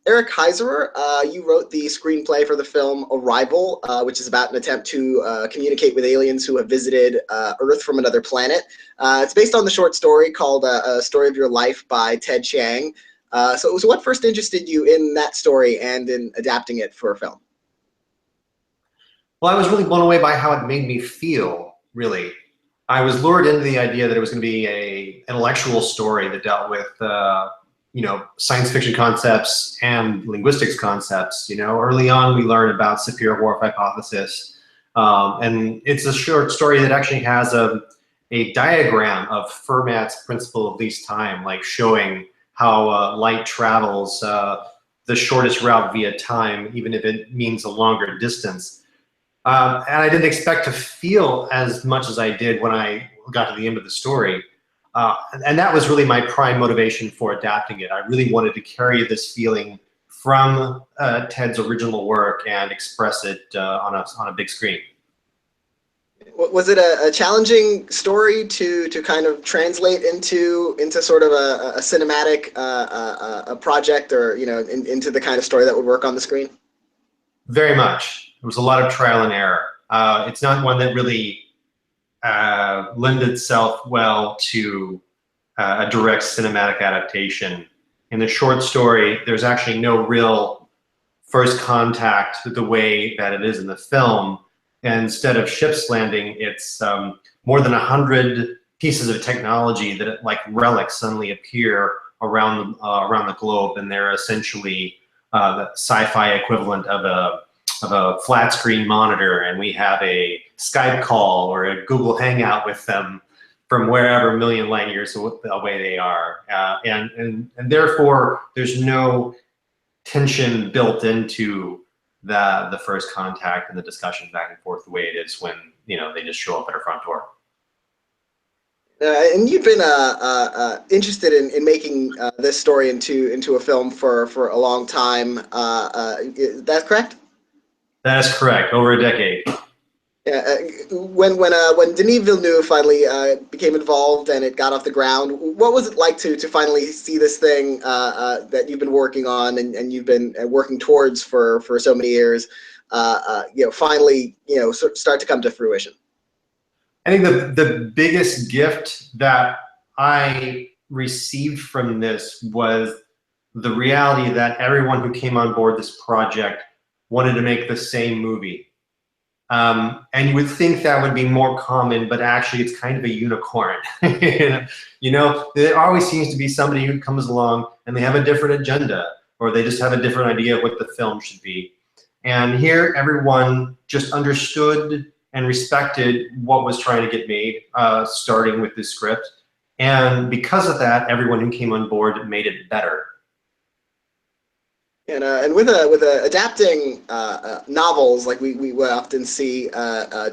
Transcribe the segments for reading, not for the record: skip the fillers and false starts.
Eric Heisserer, you wrote the screenplay for the film Arrival, which is about an attempt to communicate with aliens who have visited Earth from another planet. It's based on the short story called A Story of Your Life by Ted Chiang. So what first interested you in that story and in adapting it for a film? Well, I was really blown away by how it made me feel, really. I was lured into the idea that it was going to be an intellectual story that dealt with science fiction concepts and linguistics concepts. Early on we learned about Sapir-Whorf hypothesis, and it's a short story that actually has a diagram of Fermat's principle of least time, like showing how light travels the shortest route via time, even if it means a longer distance. And I didn't expect to feel as much as I did when I got to the end of the story. And that was really my prime motivation for adapting it. I really wanted to carry this feeling from Ted's original work and express it on a big screen. Was it a challenging story to kind of translate into sort of a cinematic a project, or into the kind of story that would work on the screen? Very much. It was a lot of trial and error. It's not one that really lend itself well to a direct cinematic adaptation. In the short story, there's actually no real first contact the way that it is in the film. And instead of ships landing, it's more than 100 pieces of technology that, like relics, suddenly appear around the globe, and they're essentially the sci-fi equivalent of a flat screen monitor, and we have a Skype call or a Google Hangout with them from wherever a million light years away they are. And therefore, there's no tension built into the first contact and the discussion back and forth the way it is when they just show up at our front door. And you've been interested in making this story into a film for a long time. Is that correct? That is correct. Over a decade. Yeah. When Denis Villeneuve finally became involved and it got off the ground, what was it like to finally see this thing that you've been working on and you've been working towards for so many years, finally start to come to fruition? I think the biggest gift that I received from this was the reality that everyone who came on board this project wanted to make the same movie. And you would think that would be more common, but actually it's kind of a unicorn. There always seems to be somebody who comes along and they have a different agenda, or they just have a different idea of what the film should be. And here everyone just understood and respected what was trying to get made, starting with this script. And because of that, everyone who came on board made it better. And with adapting novels like we often see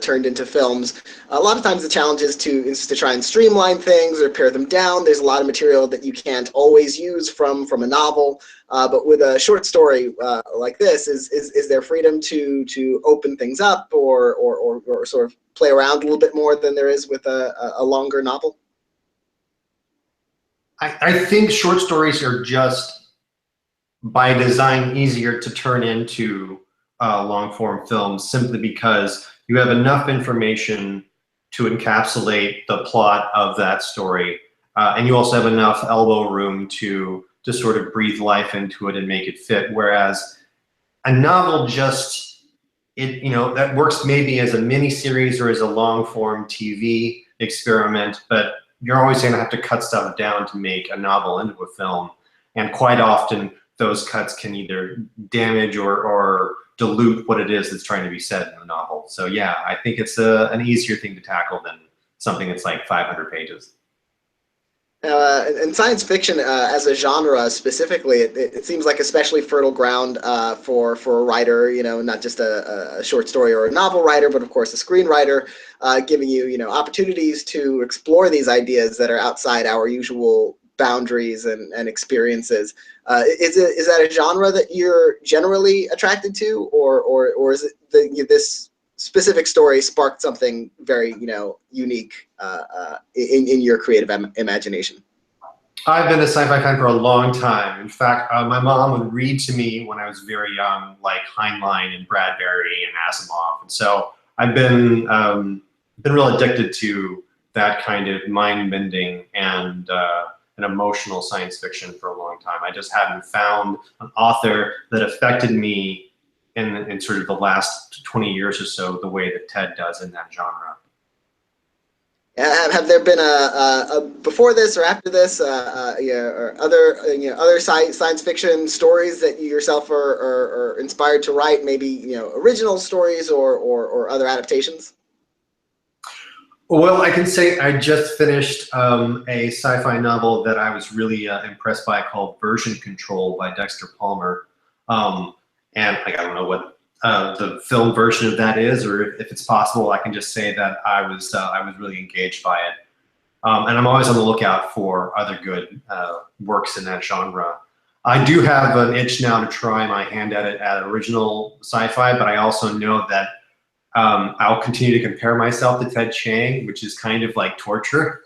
turned into films, a lot of times the challenge is to try and streamline things or pare them down. There's a lot of material that you can't always use from a novel, but with a short story like this, is there freedom to open things up or sort of play around a little bit more than there is with a longer novel? I think short stories are just by design easier to turn into long-form films, simply because you have enough information to encapsulate the plot of that story, and you also have enough elbow room to sort of breathe life into it and make it fit. Whereas a novel that works maybe as a mini series or as a long-form TV experiment, but you're always going to have to cut stuff down to make a novel into a film, and quite often those cuts can either damage or dilute what it is that's trying to be said in the novel. So yeah, I think it's an easier thing to tackle than something that's like 500 pages. And science fiction as a genre specifically, it seems like especially fertile ground for a writer, not just a short story or a novel writer, but of course a screenwriter, giving you opportunities to explore these ideas that are outside our usual boundaries and experiences. Is that a genre that you're generally attracted to, or is it this specific story sparked something very unique in your creative imagination? I've been a sci-fi fan for a long time. In fact, my mom would read to me when I was very young, like Heinlein and Bradbury and Asimov, and so I've been real addicted to that kind of mind-bending and an emotional science fiction for a long time. I just hadn't found an author that affected me in sort of the last 20 years or so the way that Ted does in that genre. Have there been a before this or after this, or other other science fiction stories that you yourself are inspired to write? Maybe original stories or other adaptations. Well, I can say I just finished a sci-fi novel that I was really impressed by called Version Control by Dexter Palmer. And like, I don't know what the film version of that is, or if it's possible, I can just say that I was really engaged by it. And I'm always on the lookout for other good works in that genre. I do have an itch now to try my hand at it at original sci-fi, but I also know that I'll continue to compare myself to Ted Chiang, which is kind of like torture.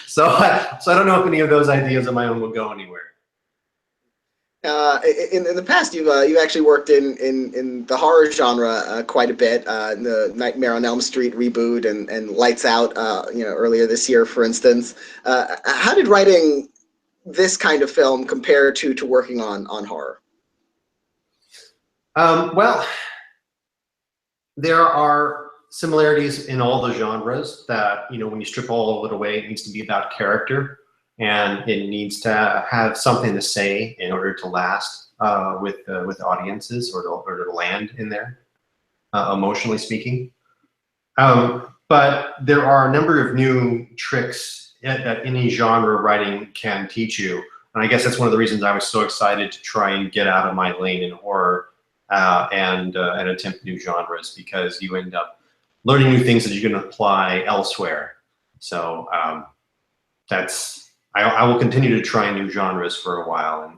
So I don't know if any of those ideas of my own will go anywhere. In the past, you've actually worked in the horror genre quite a bit. The Nightmare on Elm Street reboot and Lights Out, earlier this year, for instance. How did writing this kind of film compare to working on horror? Well, there are similarities in all the genres that, when you strip all of it away, it needs to be about character and it needs to have something to say in order to last with audiences or to land in there, emotionally speaking. But there are a number of new tricks that any genre writing can teach you. And I guess that's one of the reasons I was so excited to try and get out of my lane in horror and attempt new genres, because you end up learning new things that you can apply elsewhere. So I will continue to try new genres for a while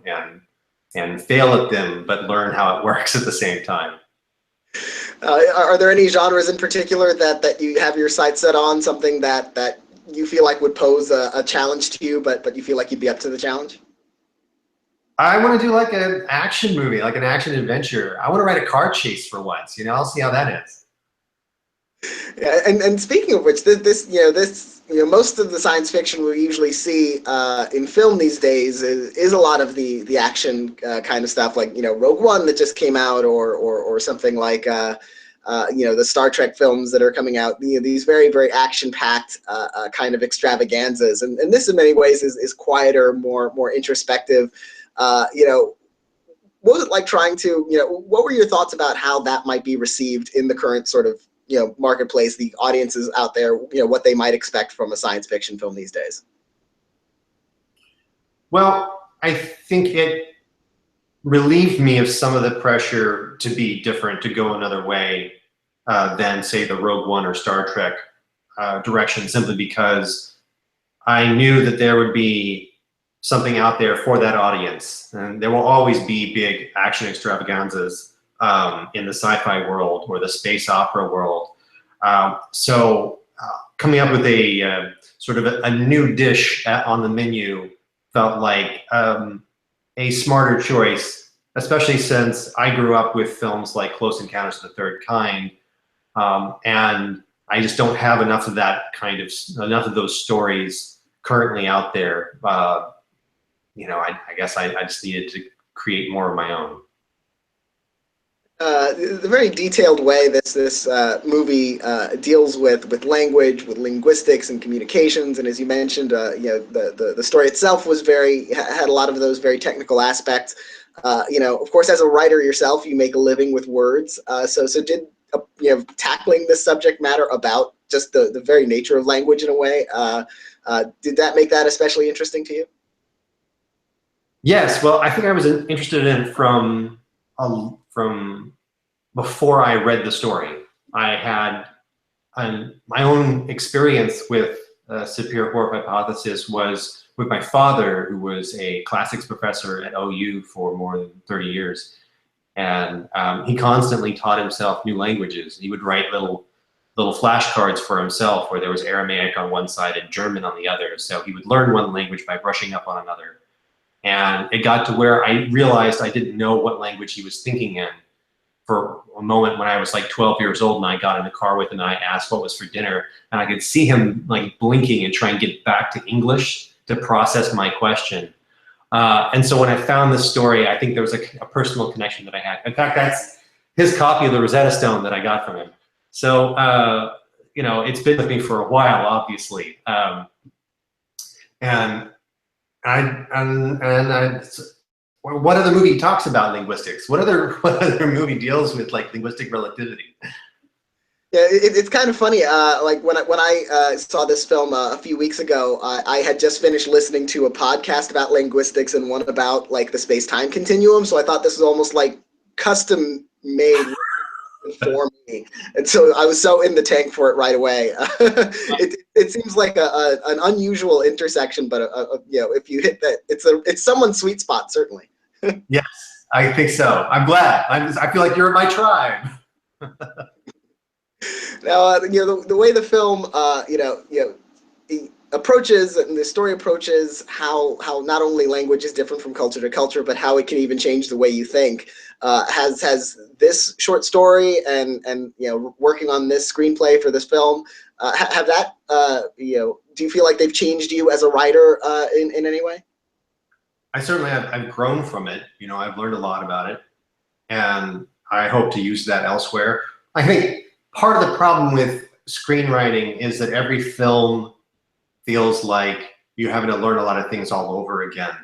and fail at them, but learn how it works at the same time. Are there any genres in particular that you have your sights set on, something that you feel like would pose a challenge to you, but you feel like you'd be up to the challenge? I want to do like an action movie, like an action adventure. I want to write a car chase for once. I'll see how that is. Yeah, and speaking of which, this most of the science fiction we usually see in film these days is a lot of the action kind of stuff, like Rogue One that just came out, or something like the Star Trek films that are coming out. These very very action packed kind of extravaganzas, and this in many ways is quieter, more introspective. What was it like trying to, what were your thoughts about how that might be received in the current sort of, marketplace, the audiences out there, what they might expect from a science fiction film these days? Well, I think it relieved me of some of the pressure to be different, to go another way than, say, the Rogue One or Star Trek direction, simply because I knew that there would be something out there for that audience. And there will always be big action extravaganzas in the sci-fi world or the space opera world. So coming up with a sort of a new dish on the menu felt like a smarter choice, especially since I grew up with films like Close Encounters of the Third Kind, and I just don't have enough of that enough of those stories currently out there. I guess I just needed to create more of my own. The very detailed way this movie deals with language, with linguistics and communications, and as you mentioned, the story itself was had a lot of those very technical aspects. Of course, as a writer yourself, you make a living with words. So did tackling this subject matter about just the very nature of language in a way, did that make that especially interesting to you? Yes, well, I think I was interested in it from before I read the story. I had my own experience with superior warp hypothesis was with my father, who was a classics professor at OU for more than 30 years. And he constantly taught himself new languages. He would write little little flashcards for himself where there was Aramaic on one side and German on the other. So he would learn one language by brushing up on another. And it got to where I realized I didn't know what language he was thinking in for a moment when I was like 12 years old and I got in the car with him and I asked what was for dinner, and I could see him like blinking and try and get back to English to process my question. And so when I found this story, I think there was a personal connection that I had. In fact, that's his copy of the Rosetta Stone that I got from him. So, you know, it's been with me for a while, obviously. What other movie talks about linguistics? What other movie deals with like linguistic relativity? Yeah, it's kind of funny. Like when I saw this film a few weeks ago, I had just finished listening to a podcast about linguistics and one about like the space-time continuum. So I thought this was almost like custom made for me, and so I was so in the tank for it right away. It seems like an unusual intersection, but you know, if you hit that, it's someone's sweet spot, certainly. Yes, I think so. I'm glad. I feel like you're in my tribe. Now, you know, the way the film, approaches, and the story approaches how not only language is different from culture to culture, but how it can even change the way you think. Has this short story and you know, working on this screenplay for this film, have that you know, do you feel like they've changed you as a writer in any way? I certainly have. I've grown from it. You know, I've learned a lot about it, and I hope to use that elsewhere. I think part of the problem with screenwriting is that every film feels like you're having to learn a lot of things all over again.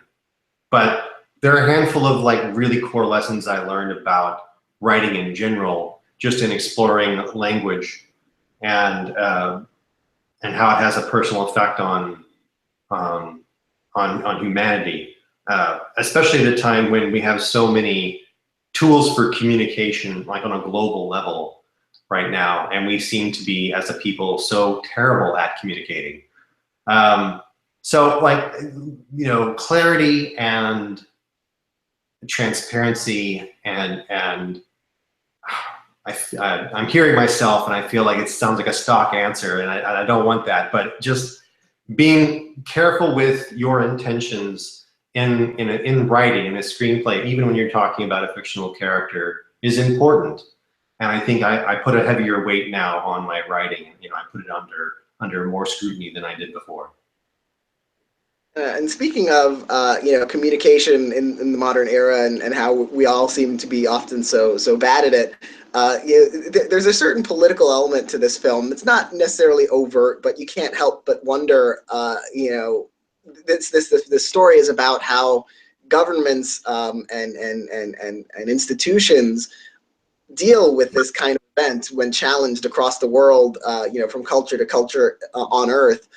But there are a handful of like really core lessons I learned about writing in general, just in exploring language and how it has a personal effect on humanity, especially at a time when we have so many tools for communication, like on a global level right now, and we seem to be, as a people, so terrible at communicating. So like, you know, clarity and transparency and I'm hearing myself and I feel like it sounds like a stock answer, and I don't want that, but just being careful with your intentions in writing, in a screenplay, even when you're talking about a fictional character, is important. And I think I put a heavier weight now on my writing. You know, I put it under more scrutiny than I did before. And speaking of you know, communication in the modern era, and how we all seem to be often so bad at it, you know, there's a certain political element to this film. It's not necessarily overt, but you can't help but wonder. You know, this story is about how governments and institutions deal with this kind of event when challenged across the world, you know, from culture to culture on Earth.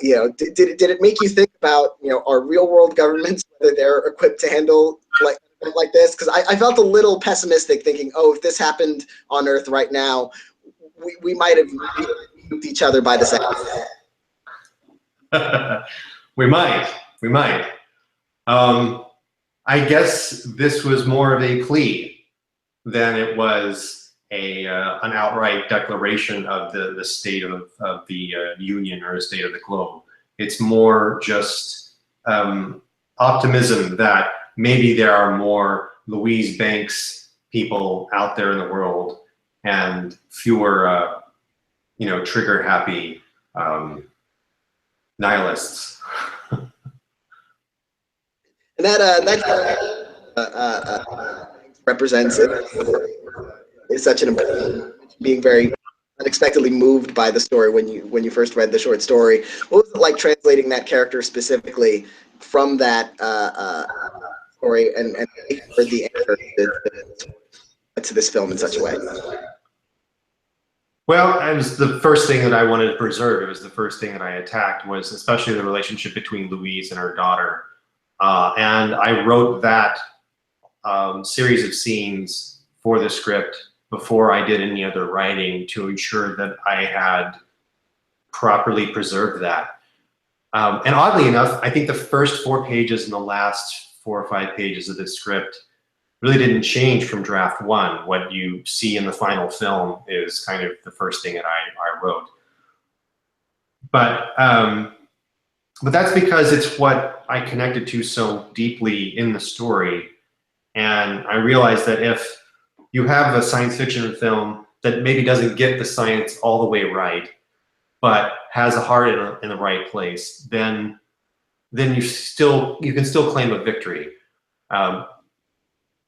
You know, did it make you think about, you know, our real world governments, whether they're equipped to handle like this? Because I felt a little pessimistic, thinking, oh, if this happened on Earth right now, we might have nuked each other by the second. We might. I guess this was more of a plea than it was an outright declaration of the state of the union or the state of the globe. It's more just optimism that maybe there are more Louise Banks people out there in the world and fewer, you know, trigger happy nihilists. And represents it. Is such an important, being very unexpectedly moved by the story when you first read the short story. What was it like translating that character specifically from that story and for the anchor to this film in such a way? Well, it was the first thing that I wanted to preserve. It was the first thing that I attacked, was especially the relationship between Louise and her daughter. And I wrote that series of scenes for the script before I did any other writing, to ensure that I had properly preserved that. And oddly enough, I think the first 4 pages and the last 4 or 5 pages of the script really didn't change from draft one. What you see in the final film is kind of the first thing that I wrote. But that's because it's what I connected to so deeply in the story. And I realized that if you have a science fiction film that maybe doesn't get the science all the way right, but has a heart in the right place, then you can still claim a victory.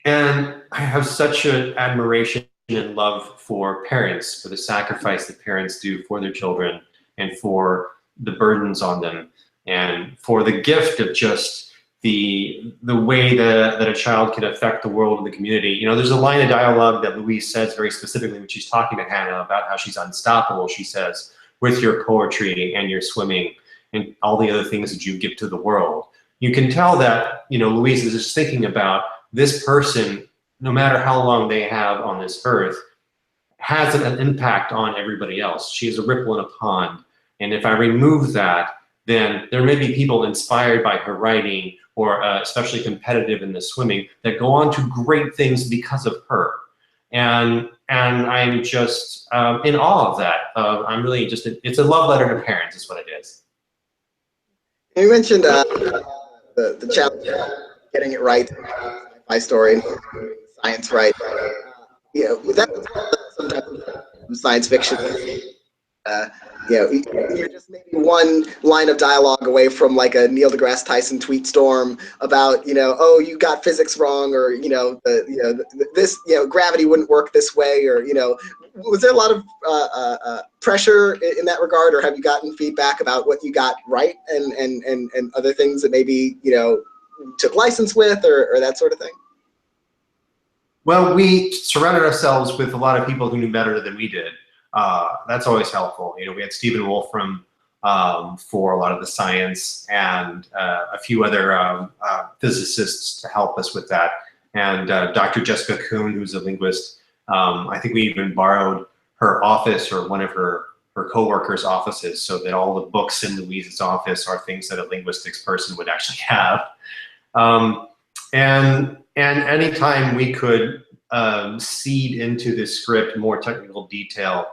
And I have such an admiration and love for parents, for the sacrifice that parents do for their children, and for the burdens on them, and for the gift of just the way that a child can affect the world and the community. You know, there's a line of dialogue that Louise says very specifically when she's talking to Hannah about how she's unstoppable. She says, with your poetry and your swimming and all the other things that you give to the world. You can tell that, you know, Louise is just thinking about this person, no matter how long they have on this earth, has an impact on everybody else. She is a ripple in a pond. And if I remove that, then there may be people inspired by her writing, or especially competitive in the swimming, that go on to great things because of her. And I'm just in awe of that. I'm really just, it's a love letter to parents is what it is. You mentioned the challenge of getting it right, my story, science right. You know, that's sometimes science fiction. You know, you're just maybe one line of dialogue away from like a Neil deGrasse Tyson tweet storm about, you know, oh, you got physics wrong, or this, gravity wouldn't work this way, or was there a lot of pressure in that regard, or have you gotten feedback about what you got right and other things that maybe took license with, or that sort of thing? Well, we surrounded ourselves with a lot of people who knew better than we did. That's always helpful. You know, we had Stephen Wolfram for a lot of the science, and a few other physicists to help us with that. And Dr. Jessica Kuhn, who's a linguist. I think we even borrowed her office, or one of her co-workers' offices, so that all the books in Louise's office are things that a linguistics person would actually have. And anytime we could seed into this script more technical detail,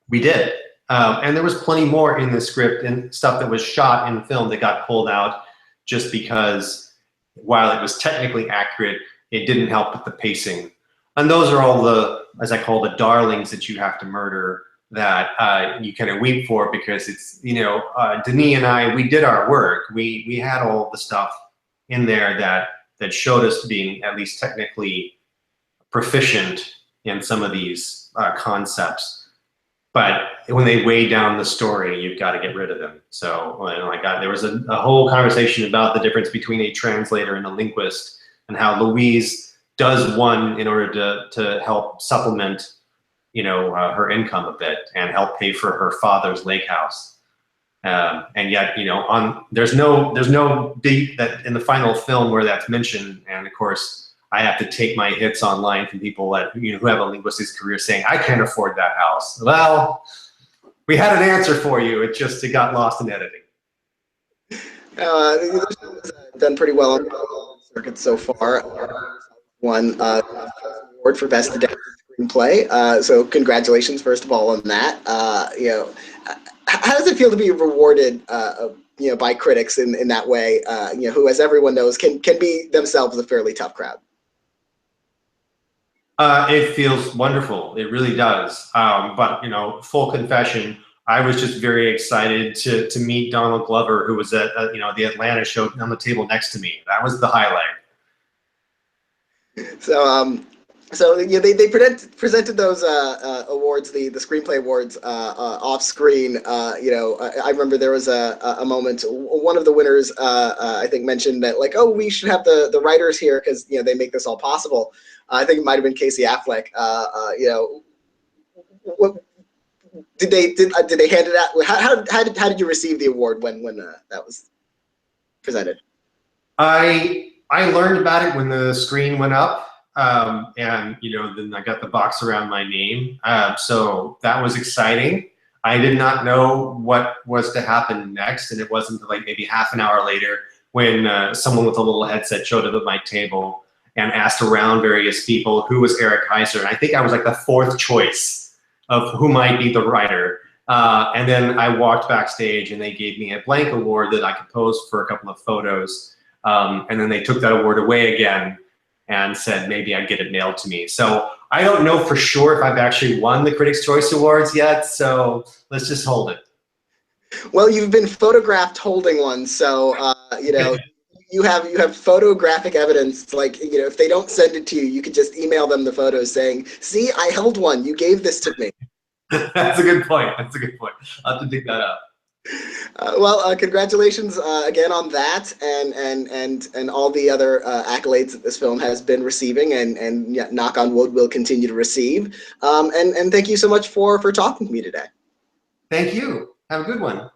we did. And there was plenty more in the script and stuff that was shot in film that got pulled out just because while it was technically accurate, it didn't help with the pacing. And those are all the, as I call, the darlings that you have to murder, that you kind of weep for, because it's, Denis and I, we did our work. We had all the stuff in there that showed us being at least technically proficient in some of these concepts. But when they weigh down the story, you've got to get rid of them. So there was a whole conversation about the difference between a translator and a linguist, and how Louise does one in order to help supplement, her income a bit and help pay for her father's lake house. And yet, there's no beat that in the final film where that's mentioned. And of course, I have to take my hits online from people that who have a linguistics career saying, I can't afford that house. Well, we had an answer for you. It got lost in editing. Done pretty well on the circuit so far. Won award for best adapted screenplay. So congratulations, first of all, on that. How does it feel to be rewarded, by critics in that way? Who, as everyone knows, can be themselves a fairly tough crowd. It feels wonderful. It really does. But full confession, I was just very excited to meet Donald Glover, who was at the Atlanta show on the table next to me. That was the highlight. So they presented those awards, the screenplay awards, off screen. I remember there was a moment. One of the winners, I think, mentioned that, like, oh, we should have the writers here because they make this all possible. I think it might have been Casey Affleck. Did they hand it out? How did you receive the award when that was presented? I learned about it when the screen went up. And then I got the box around my name. So that was exciting. I did not know what was to happen next, and it wasn't like maybe half an hour later when someone with a little headset showed up at my table and asked around various people who was Eric Heisserer. And I think I was like the fourth choice of who might be the writer. And then I walked backstage and they gave me a blank award that I could pose for a couple of photos. And then they took that award away again and said maybe I'd get it mailed to me. So I don't know for sure if I've actually won the Critics' Choice Awards yet, so let's just hold it. Well, you've been photographed holding one, so you know, you have photographic evidence. Like, you know, if they don't send it to you, you could just email them the photos saying, "See, I held one. You gave this to me." That's a good point. That's a good point. I'll have to dig that up. Well, congratulations again on that, and all the other accolades that this film has been receiving, and yeah, knock on wood, will continue to receive. And thank you so much for talking to me today. Thank you. Have a good one.